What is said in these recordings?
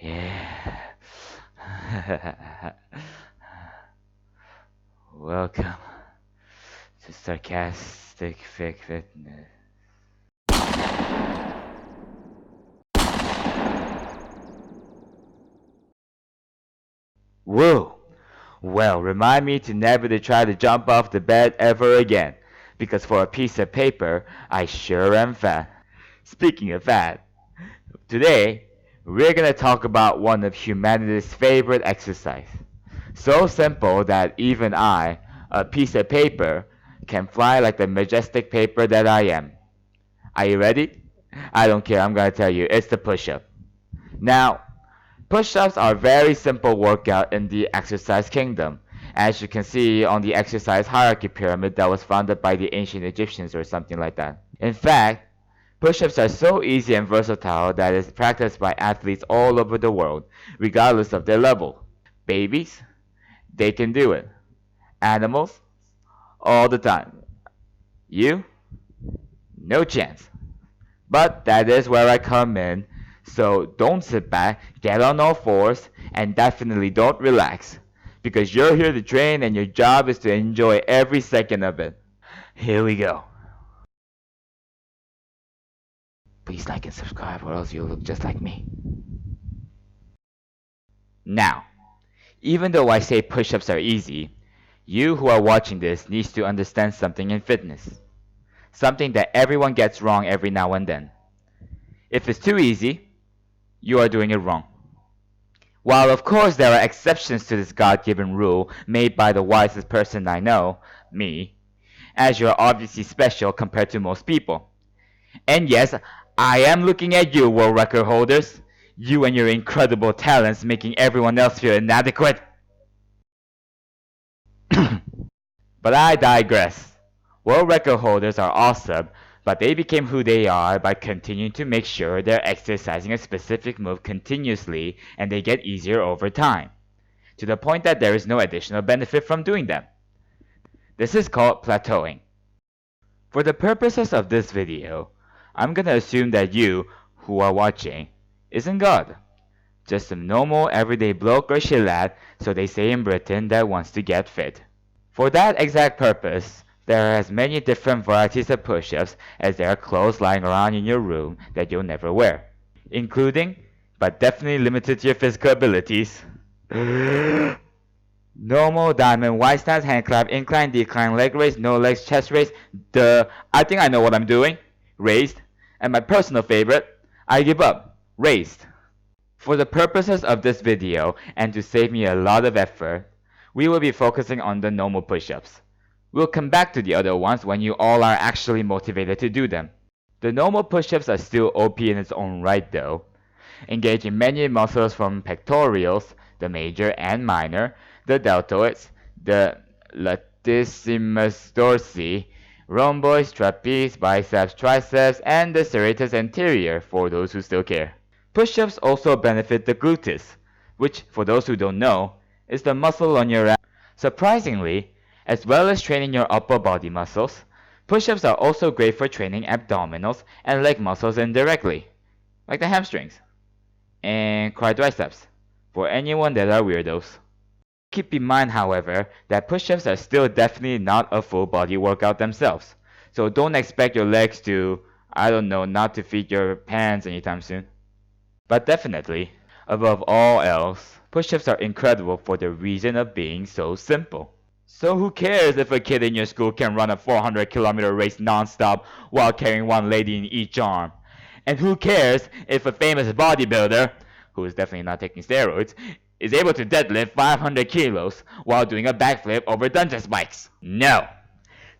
Yeah. Welcome to Sarcastic Fake Fitness. Whoa! Well, remind me to never to try to jump off the bed ever again, because for a piece of paper, I sure am fat. Speaking of fat, today we're gonna talk about one of humanity's favorite exercise. So simple that even I, a piece of paper, can fly like the majestic paper that I am. Are you ready? I don't care, I'm gonna tell you, it's the push-up. Now, push-ups are a very simple workout in the exercise kingdom, as you can see on the exercise hierarchy pyramid that was founded by the ancient Egyptians or something like that. In fact, push-ups are so easy and versatile that it's practiced by athletes all over the world, regardless of their level. Babies, they can do it. Animals, all the time. You, no chance. But that is where I come in, so don't sit back, get on all fours, and definitely don't relax. Because you're here to train and your job is to enjoy every second of it. Here we go. Please like and subscribe or else you'll look just like me. Now, even though I say push-ups are easy, you who are watching this needs to understand something in fitness. Something that everyone gets wrong every now and then. If it's too easy, you are doing it wrong. While of course there are exceptions to this God-given rule made by the wisest person I know, me, as you are obviously special compared to most people. And yes, I am looking at you, world record holders. You and your incredible talents making everyone else feel inadequate. But I digress. World record holders are awesome, but they became who they are by continuing to make sure they're exercising a specific move continuously and they get easier over time, to the point that there is no additional benefit from doing them. This is called plateauing. For the purposes of this video, I'm gonna assume that you, who are watching, isn't God. Just some normal everyday bloke or shillat, so they say in Britain, that wants to get fit. For that exact purpose, there are as many different varieties of push-ups as there are clothes lying around in your room that you'll never wear, including, but definitely limited to your physical abilities, normal, diamond, wide stance, hand clap, incline, decline, leg raise, no legs, chest raise, I think I know what I'm doing, raised, and my personal favorite, I give up, raised. For the purposes of this video, and to save me a lot of effort, we will be focusing on the normal push-ups. We'll come back to the other ones when you all are actually motivated to do them. The normal push-ups are still OP in its own right though, engaging many muscles from pectorals, the major and minor, the deltoids, the latissimus dorsi, rhomboids, trapeze, biceps, triceps, and the serratus anterior for those who still care. Push-ups also benefit the gluteus, which, for those who don't know, is the muscle on your abs. Surprisingly, as well as training your upper body muscles, push-ups are also great for training abdominals and leg muscles indirectly, like the hamstrings and quadriceps, for anyone that are weirdos. Keep in mind, however, that push-ups are still definitely not a full body workout themselves, so don't expect your legs to, I don't know, not to feed your pants anytime soon. But definitely, above all else, push-ups are incredible for the reason of being so simple. So who cares if a kid in your school can run a 400-kilometer race non-stop while carrying one lady in each arm? And who cares if a famous bodybuilder, who is definitely not taking steroids, is able to deadlift 500 kilos while doing a backflip over dungeon spikes? No!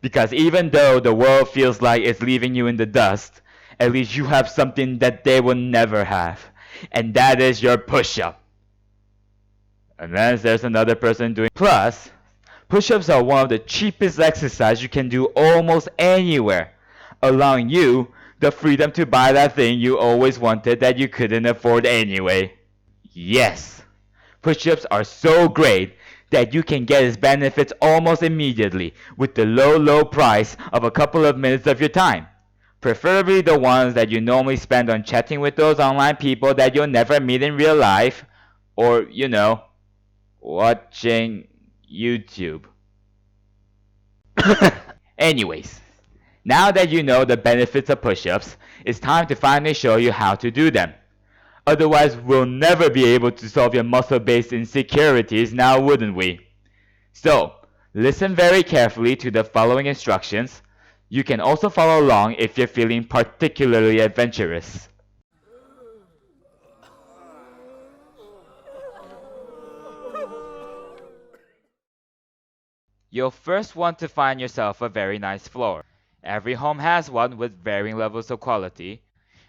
Because even though the world feels like it's leaving you in the dust, at least you have something that they will never have. And that is your push-up. Unless there's another person doing. Plus, push-ups are one of the cheapest exercises you can do almost anywhere, allowing you the freedom to buy that thing you always wanted that you couldn't afford anyway. Yes, push-ups are so great that you can get its benefits almost immediately with the low price of a couple of minutes of your time. Preferably the ones that you normally spend on chatting with those online people that you'll never meet in real life, or, watching YouTube. Anyways, now that you know the benefits of push-ups, it's time to finally show you how to do them. Otherwise, we'll never be able to solve your muscle-based insecurities, now wouldn't we? So, listen very carefully to the following instructions. You can also follow along if you're feeling particularly adventurous. You'll first want to find yourself a very nice floor. Every home has one with varying levels of quality,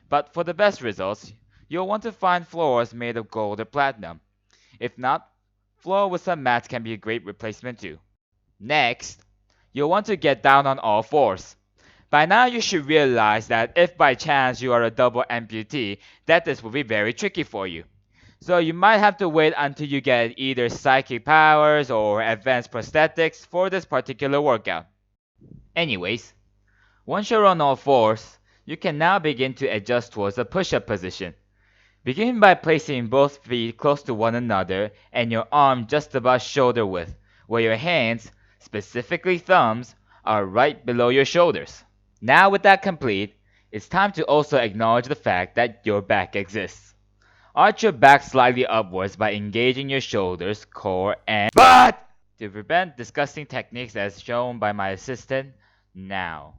but for the best results, you'll want to find floors made of gold or platinum. If not, floor with some mats can be a great replacement too. Next, you'll want to get down on all fours. By now you should realize that if by chance you are a double amputee, that this will be very tricky for you. So you might have to wait until you get either psychic powers or advanced prosthetics for this particular workout. Anyways, once you're on all fours, you can now begin to adjust towards a push-up position. Begin by placing both feet close to one another and your arm just about shoulder width, where your hands, specifically thumbs, are right below your shoulders. Now with that complete, it's time to also acknowledge the fact that your back exists. Arch your back slightly upwards by engaging your shoulders, core, and butt to prevent disgusting techniques as shown by my assistant now.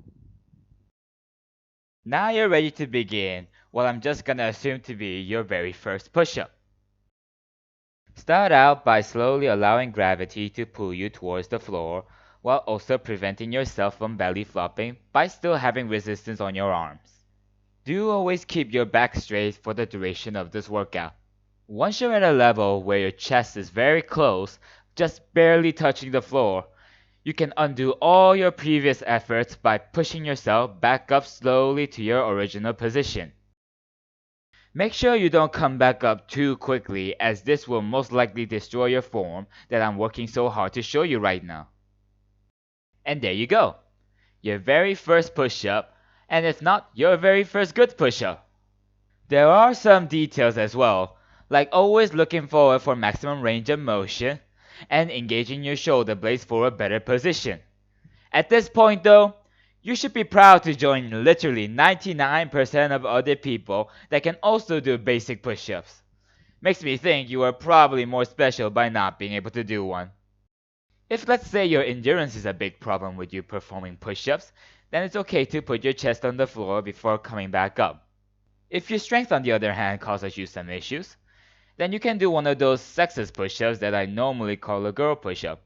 Now you're ready to begin what I'm just gonna assume to be your very first push-up. Start out by slowly allowing gravity to pull you towards the floor while also preventing yourself from belly flopping by still having resistance on your arms. Do always keep your back straight for the duration of this workout. Once you're at a level where your chest is very close, just barely touching the floor, you can undo all your previous efforts by pushing yourself back up slowly to your original position. Make sure you don't come back up too quickly, as this will most likely destroy your form that I'm working so hard to show you right now. And there you go, your very first push-up, and if not, your very first good push-up. There are some details as well, like always looking forward for maximum range of motion, and engaging your shoulder blades for a better position. At this point though, you should be proud to join literally 99% of other people that can also do basic push-ups. Makes me think you are probably more special by not being able to do one. If let's say your endurance is a big problem with you performing push-ups, then it's okay to put your chest on the floor before coming back up. If your strength on the other hand causes you some issues, then you can do one of those sexist push-ups that I normally call a girl push-up,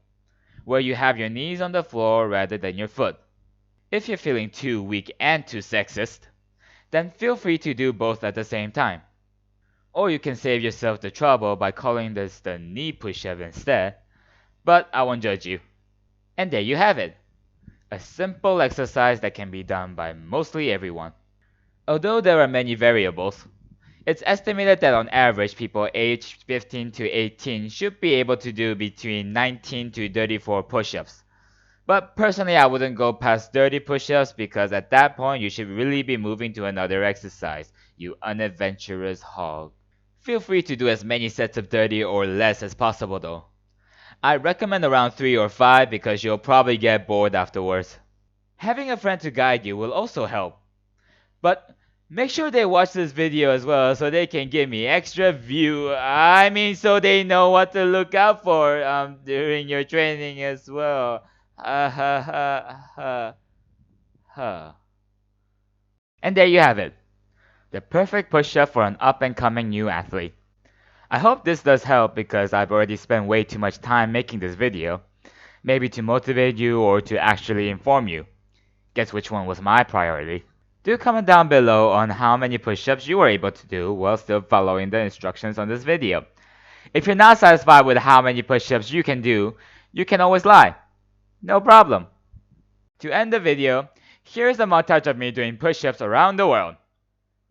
where you have your knees on the floor rather than your foot. If you're feeling too weak and too sexist, then feel free to do both at the same time. Or you can save yourself the trouble by calling this the knee push-up instead, but I won't judge you. And there you have it, a simple exercise that can be done by mostly everyone. Although there are many variables, it's estimated that on average people aged 15 to 18 should be able to do between 19 to 34 push-ups. But personally I wouldn't go past 30 push-ups because at that point you should really be moving to another exercise, you unadventurous hog. Feel free to do as many sets of 30 or less as possible though. I recommend around 3 or 5 because you'll probably get bored afterwards. Having a friend to guide you will also help. But make sure they watch this video as well so they can give me extra view. So they know what to look out for during your training as well. Ha ha ha ha ha. And there you have it. The perfect push-up for an up-and-coming new athlete. I hope this does help because I've already spent way too much time making this video. Maybe to motivate you or to actually inform you. Guess which one was my priority. Do comment down below on how many push-ups you were able to do while still following the instructions on this video. If you're not satisfied with how many push-ups you can do, you can always lie. No problem. To end the video, here's a montage of me doing push-ups around the world,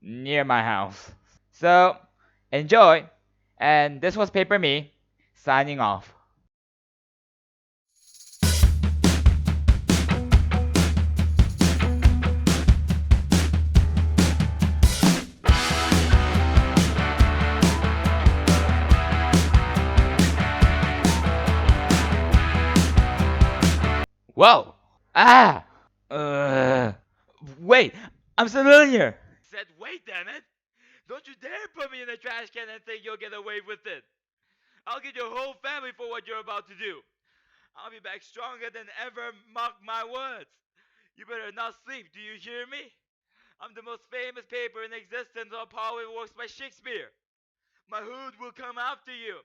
near my house. So, enjoy, and this was Paper Me, signing off. Whoa! Ah! Wait! I'm still in here! Said wait, damn it! Don't you dare put me in a trash can and think you'll get away with it! I'll get your whole family for what you're about to do! I'll be back stronger than ever, mark my words! You better not sleep, do you hear me? I'm the most famous paper in existence of power works by Shakespeare! My hood will come after you!